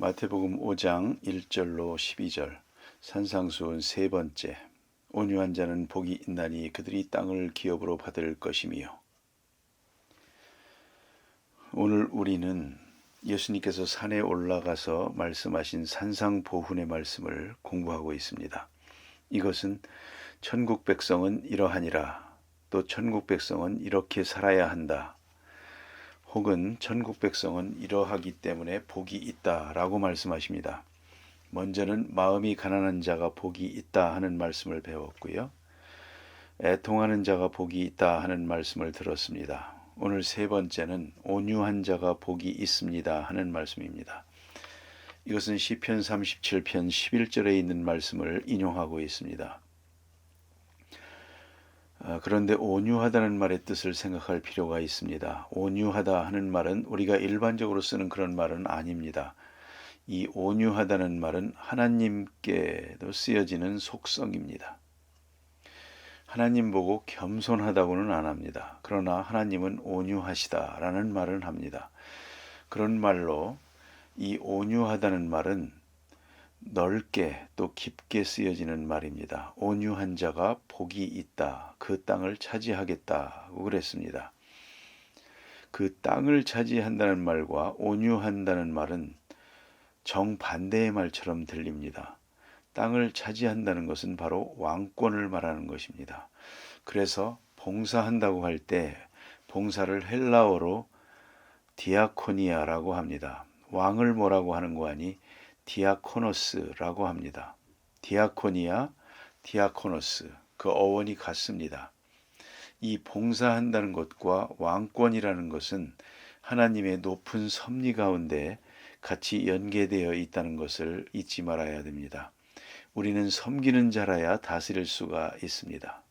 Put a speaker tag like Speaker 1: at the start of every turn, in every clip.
Speaker 1: 마태복음 5장 1절로 12절. 산상수훈 세 번째. 온유한 자는 복이 있나니 그들이 땅을 기업으로 받을 것이며. 오늘 우리는 예수님께서 산에 올라가서 말씀하신 산상보훈의 말씀을 공부하고 있습니다. 이것은 천국 백성은 이러하니라, 또 천국 백성은 이렇게 살아야 한다, 혹은 천국 백성은 이러하기 때문에 복이 있다라고 말씀하십니다. 먼저는 마음이 가난한 자가 복이 있다 하는 말씀을 배웠고요. 애통하는 자가 복이 있다 하는 말씀을 들었습니다. 오늘 세 번째는 온유한 자가 복이 있습니다 하는 말씀입니다. 이것은 시편 37편 11절에 있는 말씀을 인용하고 있습니다. 그런데 온유하다는 말의 뜻을 생각할 필요가 있습니다. 온유하다 하는 말은 우리가 일반적으로 쓰는 그런 말은 아닙니다. 이 온유하다는 말은 하나님께도 쓰여지는 속성입니다. 하나님 보고 겸손하다고는 안 합니다. 그러나 하나님은 온유하시다라는 말은 합니다. 그런 말로 이 온유하다는 말은 넓게 또 깊게 쓰여지는 말입니다. 온유한 자가 복이 있다. 그 땅을 차지하겠다고 그랬습니다. 그 땅을 차지한다는 말과 온유한다는 말은 정반대의 말처럼 들립니다. 땅을 차지한다는 것은 바로 왕권을 말하는 것입니다. 그래서 봉사한다고 할 때 봉사를 헬라어로 디아코니아라고 합니다. 왕을 뭐라고 하는 거 아니 디아코노스라고 합니다. 디아코니아, 디아코노스, 그 어원이 같습니다. 이 봉사한다는 것과 왕권이라는 것은 하나님의 높은 섭리 가운데 같이 연계되어 있다는 것을 잊지 말아야 됩니다. 우리는 섬기는 자라야 다스릴 수가 있습니다.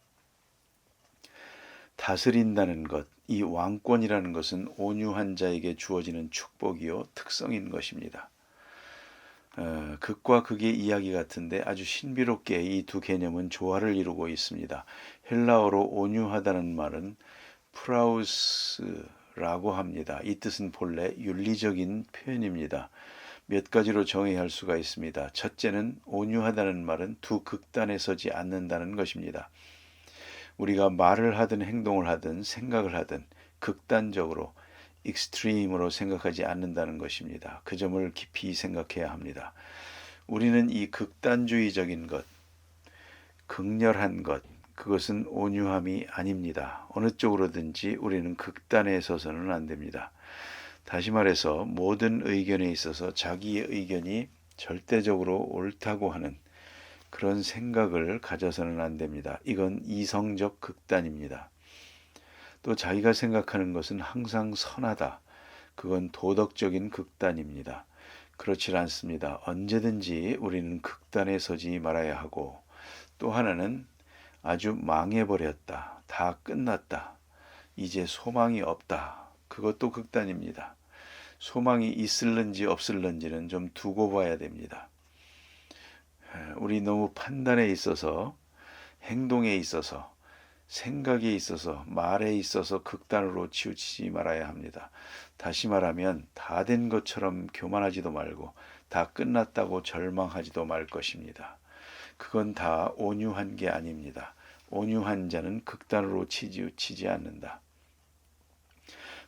Speaker 1: 다스린다는 것, 이 왕권이라는 것은 온유한 자에게 주어지는 축복이요 특성인 것입니다. 극과 극의 이야기 같은데 아주 신비롭게 이 두 개념은 조화를 이루고 있습니다. 헬라어로 온유하다는 말은 프라우스라고 합니다. 이 뜻은 본래 윤리적인 표현입니다. 몇 가지로 정의할 수가 있습니다. 첫째는 온유하다는 말은 두 극단에 서지 않는다는 것입니다. 우리가 말을 하든 행동을 하든 생각을 하든 극단적으로 익스트림으로 생각하지 않는다는 것입니다. 그 점을 깊이 생각해야 합니다. 우리는 이 극단주의적인 것, 극렬한 것, 그것은 온유함이 아닙니다. 어느 쪽으로든지 우리는 극단에 서서는 안 됩니다. 다시 말해서 모든 의견에 있어서 자기의 의견이 절대적으로 옳다고 하는 그런 생각을 가져서는 안 됩니다. 이건 이성적 극단입니다. 또 자기가 생각하는 것은 항상 선하다. 그건 도덕적인 극단입니다. 그렇지 않습니다. 언제든지 우리는 극단에 서지 말아야 하고, 또 하나는 아주 망해버렸다. 다 끝났다. 이제 소망이 없다. 그것도 극단입니다. 소망이 있을는지 없을는지는 좀 두고 봐야 됩니다. 우리 너무 판단에 있어서, 행동에 있어서, 생각에 있어서, 말에 있어서 극단으로 치우치지 말아야 합니다. 다시 말하면 다 된 것처럼 교만하지도 말고 다 끝났다고 절망하지도 말 것입니다. 그건 다 온유한 게 아닙니다. 온유한 자는 극단으로 치지 않는다.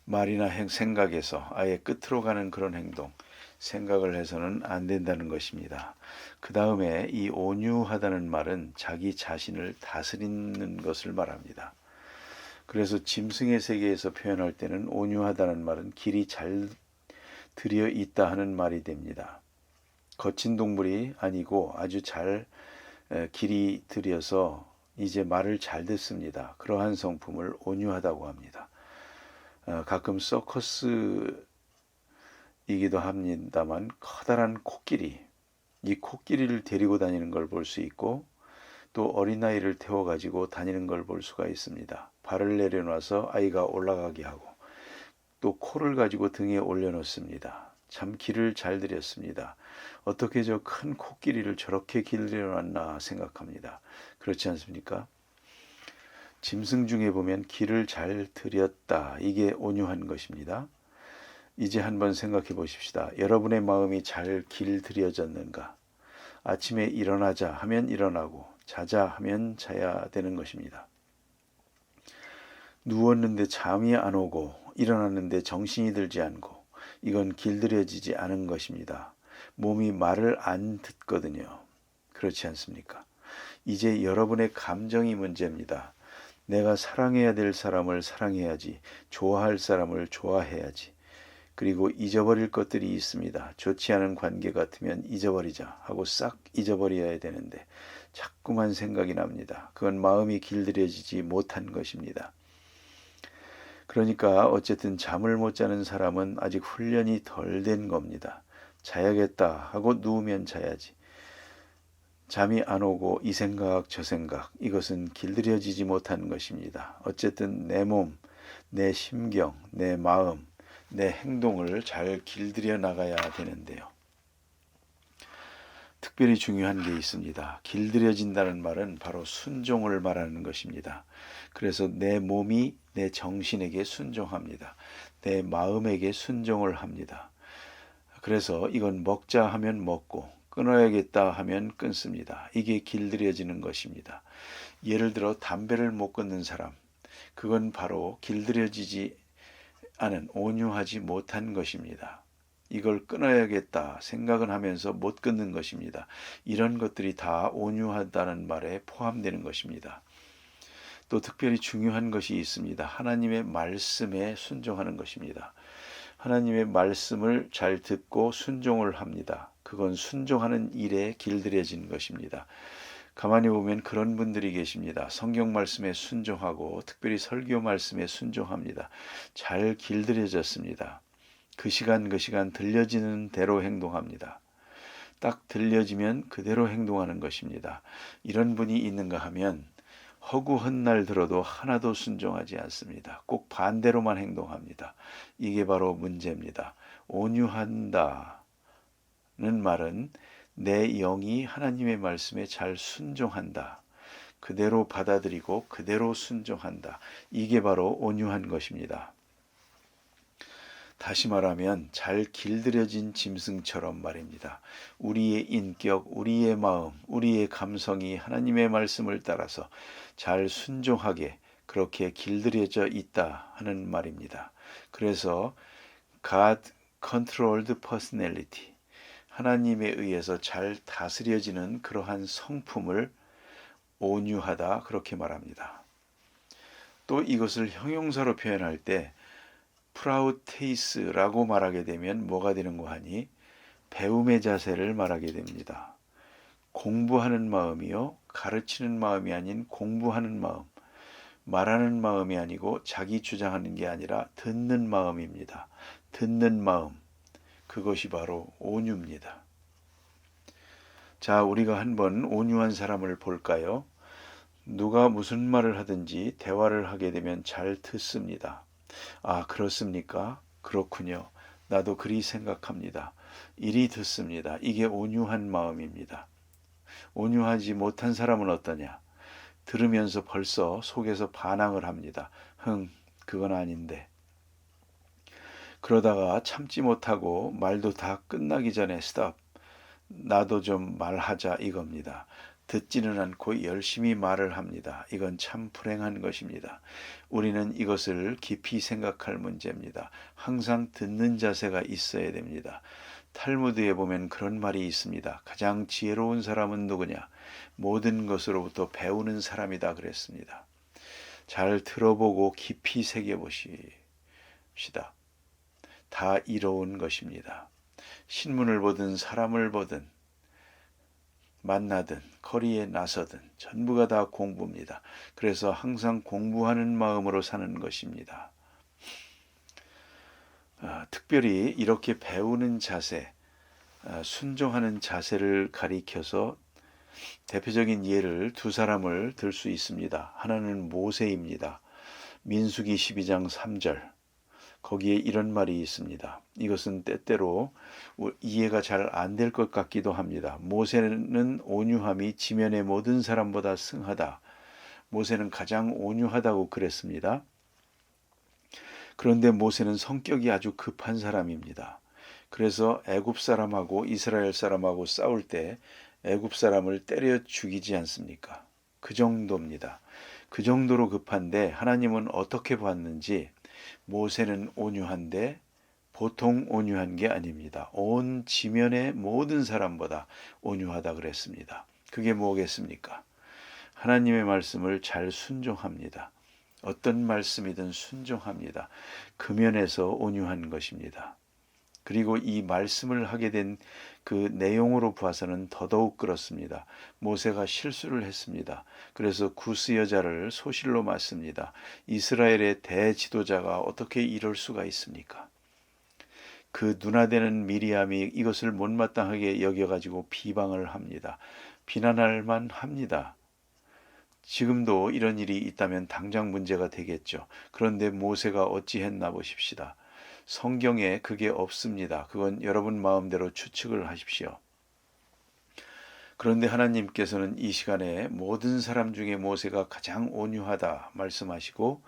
Speaker 1: 말이나 생각에서 아예 끝으로 가는 그런 행동, 생각을 해서는 안 된다는 것입니다. 그 다음에 이 온유하다는 말은 자기 자신을 다스리는 것을 말합니다. 그래서 짐승의 세계에서 표현할 때는 온유하다는 말은 길이 잘 들여 있다 하는 말이 됩니다. 거친 동물이 아니고 아주 잘 길이 들여서 이제 말을 잘 듣습니다. 그러한 성품을 온유하다고 합니다. 가끔 서커스이기도 합니다만 커다란 코끼리, 이 코끼리를 데리고 다니는 걸 볼 수 있고, 또 어린아이를 태워가지고 다니는 걸 볼 수가 있습니다. 발을 내려놔서 아이가 올라가게 하고, 또 코를 가지고 등에 올려놓습니다. 참 길을 잘 들였습니다. 어떻게 저 큰 코끼리를 저렇게 길들여놨나 생각합니다. 그렇지 않습니까? 짐승 중에 보면 길을 잘 들였다. 이게 온유한 것입니다. 이제 한번 생각해 보십시다. 여러분의 마음이 잘 길들여졌는가? 아침에 일어나자 하면 일어나고 자자 하면 자야 되는 것입니다. 누웠는데 잠이 안 오고 일어났는데 정신이 들지 않고 이건 길들여지지 않은 것입니다. 몸이 말을 안 듣거든요. 그렇지 않습니까? 이제 여러분의 감정이 문제입니다. 내가 사랑해야 될 사람을 사랑해야지, 좋아할 사람을 좋아해야지. 그리고 잊어버릴 것들이 있습니다. 좋지 않은 관계 같으면 잊어버리자 하고 싹 잊어버려야 되는데 자꾸만 생각이 납니다. 그건 마음이 길들여지지 못한 것입니다. 그러니까 어쨌든 잠을 못 자는 사람은 아직 훈련이 덜 된 겁니다. 자야겠다 하고 누우면 자야지. 잠이 안 오고 이 생각 저 생각, 이것은 길들여지지 못한 것입니다. 어쨌든 내 몸, 내 심경, 내 마음, 내 행동을 잘 길들여 나가야 되는데요. 특별히 중요한 게 있습니다. 길들여진다는 말은 바로 순종을 말하는 것입니다. 그래서 내 몸이 내 정신에게 순종합니다. 내 마음에게 순종을 합니다. 그래서 이건 먹자 하면 먹고 끊어야겠다 하면 끊습니다. 이게 길들여지는 것입니다. 예를 들어 담배를 못 끊는 사람, 그건 바로 길들여지지 않은 온유하지 못한 것입니다. 이걸 끊어야겠다 생각은 하면서 못 끊는 것입니다. 이런 것들이 다 온유하다는 말에 포함되는 것입니다. 또 특별히 중요한 것이 있습니다. 하나님의 말씀에 순종하는 것입니다. 하나님의 말씀을 잘 듣고 순종을 합니다. 그건 순종하는 일에 길들여진 것입니다. 가만히 보면 그런 분들이 계십니다. 성경 말씀에 순종하고 특별히 설교 말씀에 순종합니다. 잘 길들여졌습니다. 그 시간 들려지는 대로 행동합니다. 딱 들려지면 그대로 행동하는 것입니다. 이런 분이 있는가 하면 허구한 날 들어도 하나도 순종하지 않습니다. 꼭 반대로만 행동합니다. 이게 바로 문제입니다. 온유한다는 말은 내 영이 하나님의 말씀에 잘 순종한다. 그대로 받아들이고 그대로 순종한다. 이게 바로 온유한 것입니다. 다시 말하면 잘 길들여진 짐승처럼 말입니다. 우리의 인격, 우리의 마음, 우리의 감성이 하나님의 말씀을 따라서 잘 순종하게 그렇게 길들여져 있다 하는 말입니다. 그래서 God controlled personality, 하나님에 의해서 잘 다스려지는 그러한 성품을 온유하다 그렇게 말합니다. 또 이것을 형용사로 표현할 때 프라우테이스라고 말하게 되면 뭐가 되는고 하니 배움의 자세를 말하게 됩니다. 공부하는 마음이요, 가르치는 마음이 아닌 공부하는 마음, 말하는 마음이 아니고 자기 주장하는 게 아니라 듣는 마음입니다. 듣는 마음, 그것이 바로 온유입니다. 자, 우리가 한번 온유한 사람을 볼까요? 누가 무슨 말을 하든지 대화를 하게 되면 잘 듣습니다. 아, 그렇습니까? 그렇군요. 나도 그리 생각합니다. 이리 듣습니다. 이게 온유한 마음입니다. 온유하지 못한 사람은 어떠냐? 들으면서 벌써 속에서 반항을 합니다. 그건 아닌데. 그러다가 참지 못하고 말도 다 끝나기 전에 스톱. 나도 좀 말하자 이겁니다. 듣지는 않고 열심히 말을 합니다. 이건 참 불행한 것입니다. 우리는 이것을 깊이 생각할 문제입니다. 항상 듣는 자세가 있어야 됩니다. 탈무드에 보면 그런 말이 있습니다. 가장 지혜로운 사람은 누구냐? 모든 것으로부터 배우는 사람이다 그랬습니다. 잘 들어보고 깊이 새겨보십시다. 다 이로운 것입니다. 신문을 보든 사람을 보든 만나든 거리에 나서든 전부가 다 공부입니다. 그래서 항상 공부하는 마음으로 사는 것입니다. 특별히 이렇게 배우는 자세, 순종하는 자세를 가리켜서 대표적인 예를 두 사람을 들 수 있습니다. 하나는 모세입니다. 민수기 12장 3절. 거기에 이런 말이 있습니다. 이것은 때때로 이해가 잘 안 될 것 같기도 합니다. 모세는 온유함이 지면의 모든 사람보다 승하다. 모세는 가장 온유하다고 그랬습니다. 그런데 모세는 성격이 아주 급한 사람입니다. 그래서 애굽 사람하고 이스라엘 사람하고 싸울 때 애굽 사람을 때려 죽이지 않습니까? 그 정도입니다. 그 정도로 급한데 하나님은 어떻게 봤는지 모세는 온유한데 보통 온유한 게 아닙니다. 온 지면의 모든 사람보다 온유하다 그랬습니다. 그게 뭐겠습니까? 하나님의 말씀을 잘 순종합니다. 어떤 말씀이든 순종합니다. 그 면에서 온유한 것입니다. 그리고 이 말씀을 하게 된 그 내용으로 봐서는 더더욱 그렇습니다. 모세가 실수를 했습니다. 그래서 구스 여자를 소실로 맞습니다. 이스라엘의 대지도자가 어떻게 이럴 수가 있습니까? 그 누나되는 미리암이 이것을 못마땅하게 여겨가지고 비방을 합니다. 비난할 만합니다. 지금도 이런 일이 있다면 당장 문제가 되겠죠. 그런데 모세가 어찌했나 보십시다. 성경에 그게 없습니다. 그건 여러분 마음대로 추측을 하십시오. 그런데 하나님께서는 이 시간에 모든 사람 중에 모세가 가장 온유하다 말씀하시고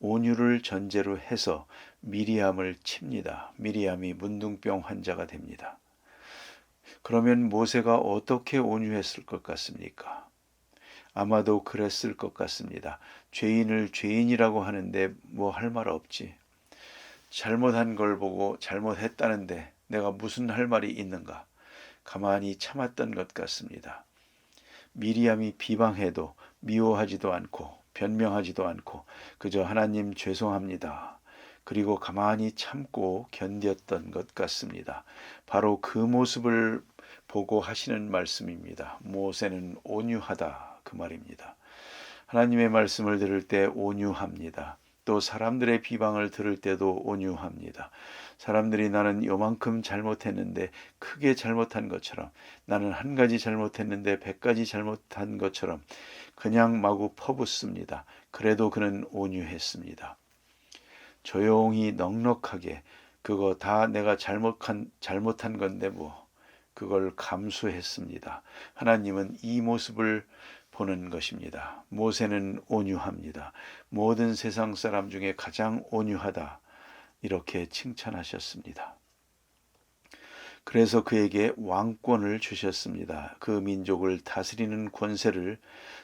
Speaker 1: 온유를 전제로 해서 미리암을 칩니다. 미리암이 문둥병 환자가 됩니다. 그러면 모세가 어떻게 온유했을 것 같습니까? 아마도 그랬을 것 같습니다. 죄인을 죄인이라고 하는데 뭐 할 말 없지. 잘못한 걸 보고 잘못했다는데 내가 무슨 할 말이 있는가? 가만히 참았던 것 같습니다. 미리암이 비방해도 미워하지도 않고 변명하지도 않고 그저 하나님 죄송합니다. 그리고 가만히 참고 견뎠던 것 같습니다. 바로 그 모습을 보고 하시는 말씀입니다. 모세는 온유하다 그 말입니다. 하나님의 말씀을 들을 때 온유합니다. 또 사람들의 비방을 들을 때도 온유합니다. 사람들이 나는 요만큼 잘못했는데 크게 잘못한 것처럼 나는 한 가지 잘못했는데 100가지 잘못한 것처럼 그냥 마구 퍼붓습니다. 그래도 그는 온유했습니다. 조용히 넉넉하게 그거 다 내가 잘못한 건데 뭐 그걸 감수했습니다. 하나님은 이 모습을 보는 것입니다. 모세는 온유합니다. 모든 세상 사람 중에 가장 온유하다. 이렇게 칭찬하셨습니다. 그래서 그에게 왕권을 주셨습니다. 그 민족을 다스리는 권세를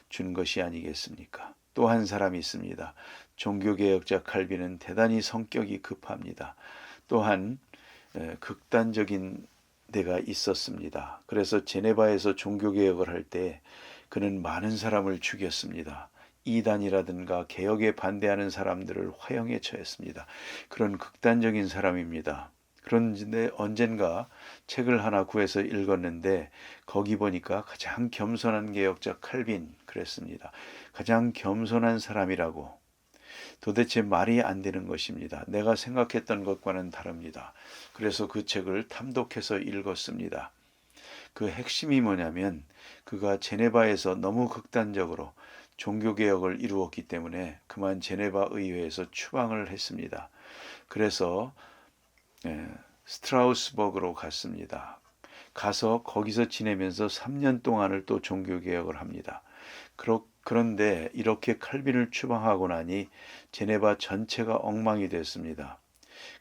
Speaker 1: 준 것이 아니겠습니까? 또 한 사람이 있습니다. 종교개혁자 칼빈은 대단히 성격이 급합니다. 또한 극단적인 데가 있었습니다. 그래서 제네바에서 종교개혁을 할 때 그는 많은 사람을 죽였습니다. 이단이라든가 개혁에 반대하는 사람들을 화형에 처했습니다. 그런 극단적인 사람입니다. 그런데 언젠가 책을 하나 구해서 읽었는데 거기 보니까 가장 겸손한 개혁자 칼빈 그랬습니다. 가장 겸손한 사람이라고. 도대체 말이 안 되는 것입니다. 내가 생각했던 것과는 다릅니다. 그래서 그 책을 탐독해서 읽었습니다. 그 핵심이 뭐냐면 그가 제네바에서 너무 극단적으로 종교개혁을 이루었기 때문에 그만 제네바 의회에서 추방을 했습니다. 그래서 스트라우스버그로 갔습니다. 가서 거기서 지내면서 3년 동안을 또 종교개혁을 합니다. 그런데 이렇게 칼빈을 추방하고 나니 제네바 전체가 엉망이 됐습니다.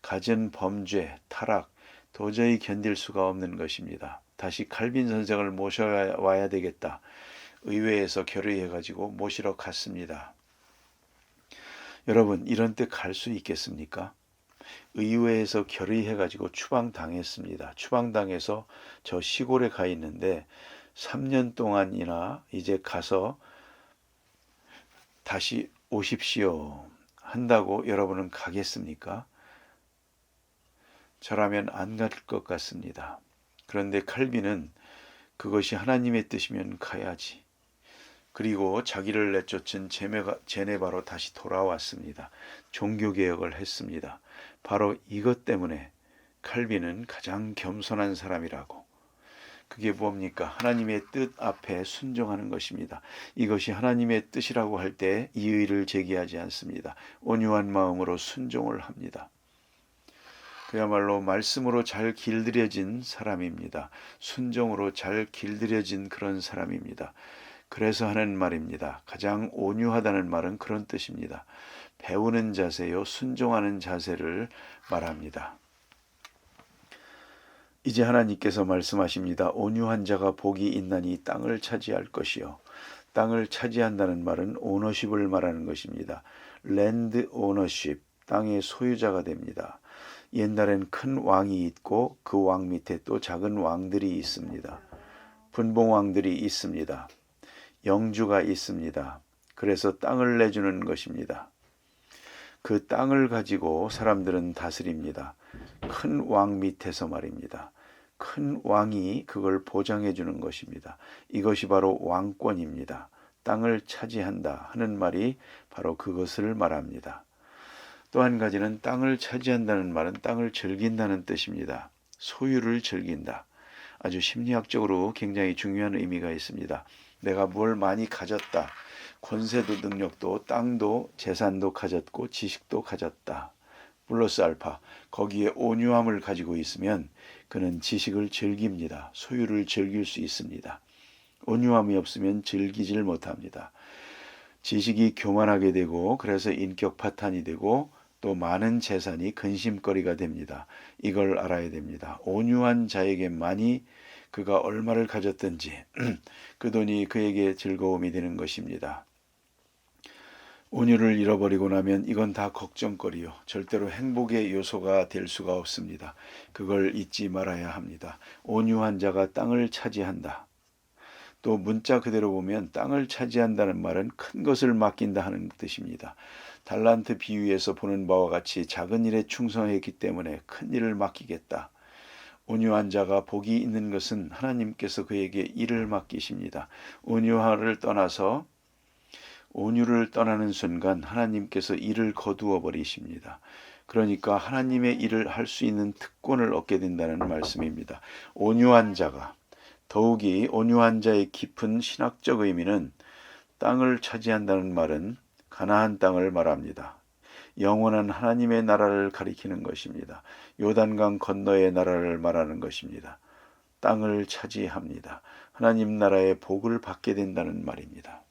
Speaker 1: 갖은 범죄, 타락 도저히 견딜 수가 없는 것입니다. 다시 칼빈 선생을 모셔와야 되겠다. 의회에서 결의해가지고 모시러 갔습니다. 여러분 이런 때 갈 수 있겠습니까? 의회에서 결의해가지고 추방당했습니다. 추방당해서 저 시골에 가 있는데 3년 동안이나 이제 가서 다시 오십시오 한다고 여러분은 가겠습니까? 저라면 안 갈 것 같습니다. 그런데 칼빈은 그것이 하나님의 뜻이면 가야지. 그리고 자기를 내쫓은 제네바로 다시 돌아왔습니다. 종교개혁을 했습니다. 바로 이것 때문에 칼빈은 가장 겸손한 사람이라고. 그게 뭡니까? 하나님의 뜻 앞에 순종하는 것입니다. 이것이 하나님의 뜻이라고 할 때 이의를 제기하지 않습니다. 온유한 마음으로 순종을 합니다. 그야말로 말씀으로 잘 길들여진 사람입니다. 순종으로 잘 길들여진 그런 사람입니다. 그래서 하는 말입니다. 가장 온유하다는 말은 그런 뜻입니다. 배우는 자세요, 순종하는 자세를 말합니다. 이제 하나님께서 말씀하십니다. 온유한 자가 복이 있나니 땅을 차지할 것이요. 땅을 차지한다는 말은 오너십을 말하는 것입니다. 랜드 오너십, 땅의 소유자가 됩니다. 옛날엔 큰 왕이 있고 그 왕 밑에 또 작은 왕들이 있습니다. 분봉왕들이 있습니다. 영주가 있습니다. 그래서 땅을 내주는 것입니다. 그 땅을 가지고 사람들은 다스립니다. 큰 왕 밑에서 말입니다. 큰 왕이 그걸 보장해 주는 것입니다. 이것이 바로 왕권입니다. 땅을 차지한다 하는 말이 바로 그것을 말합니다. 또 한 가지는 땅을 차지한다는 말은 땅을 즐긴다는 뜻입니다. 소유를 즐긴다. 아주 심리학적으로 굉장히 중요한 의미가 있습니다. 내가 뭘 많이 가졌다. 권세도 능력도 땅도 재산도 가졌고 지식도 가졌다. 플러스 알파, 거기에 온유함을 가지고 있으면 그는 지식을 즐깁니다. 소유를 즐길 수 있습니다. 온유함이 없으면 즐기질 못합니다. 지식이 교만하게 되고 그래서 인격 파탄이 되고 또 많은 재산이 근심거리가 됩니다. 이걸 알아야 됩니다. 온유한 자에게만이 그가 얼마를 가졌든지 그 돈이 그에게 즐거움이 되는 것입니다. 온유를 잃어버리고 나면 이건 다 걱정거리요. 절대로 행복의 요소가 될 수가 없습니다. 그걸 잊지 말아야 합니다. 온유한 자가 땅을 차지한다. 또 문자 그대로 보면 땅을 차지한다는 말은 큰 것을 맡긴다 하는 뜻입니다. 달란트 비유에서 보는 바와 같이 작은 일에 충성했기 때문에 큰 일을 맡기겠다. 온유한 자가 복이 있는 것은 하나님께서 그에게 일을 맡기십니다. 온유를 떠나는 순간 하나님께서 일을 거두어 버리십니다. 그러니까 하나님의 일을 할 수 있는 특권을 얻게 된다는 말씀입니다. 온유한 자가, 더욱이 온유한 자의 깊은 신학적 의미는 땅을 차지한다는 말은 가나안 땅을 말합니다. 영원한 하나님의 나라를 가리키는 것입니다. 요단강 건너의 나라를 말하는 것입니다. 땅을 차지합니다. 하나님 나라의 복을 받게 된다는 말입니다.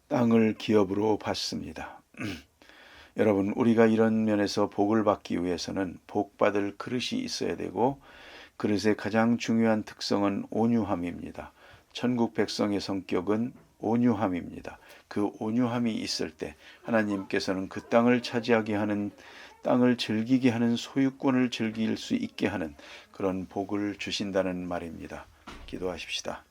Speaker 1: 땅을 기업으로 받습니다. 여러분, 우리가 이런 면에서 복을 받기 위해서는 복받을 그릇이 있어야 되고 그릇의 가장 중요한 특성은 온유함입니다. 천국 백성의 성격은 온유함입니다. 그 온유함이 있을 때 하나님께서는 그 땅을 차지하게 하는, 땅을 즐기게 하는, 소유권을 즐길 수 있게 하는 그런 복을 주신다는 말입니다. 기도하십시다.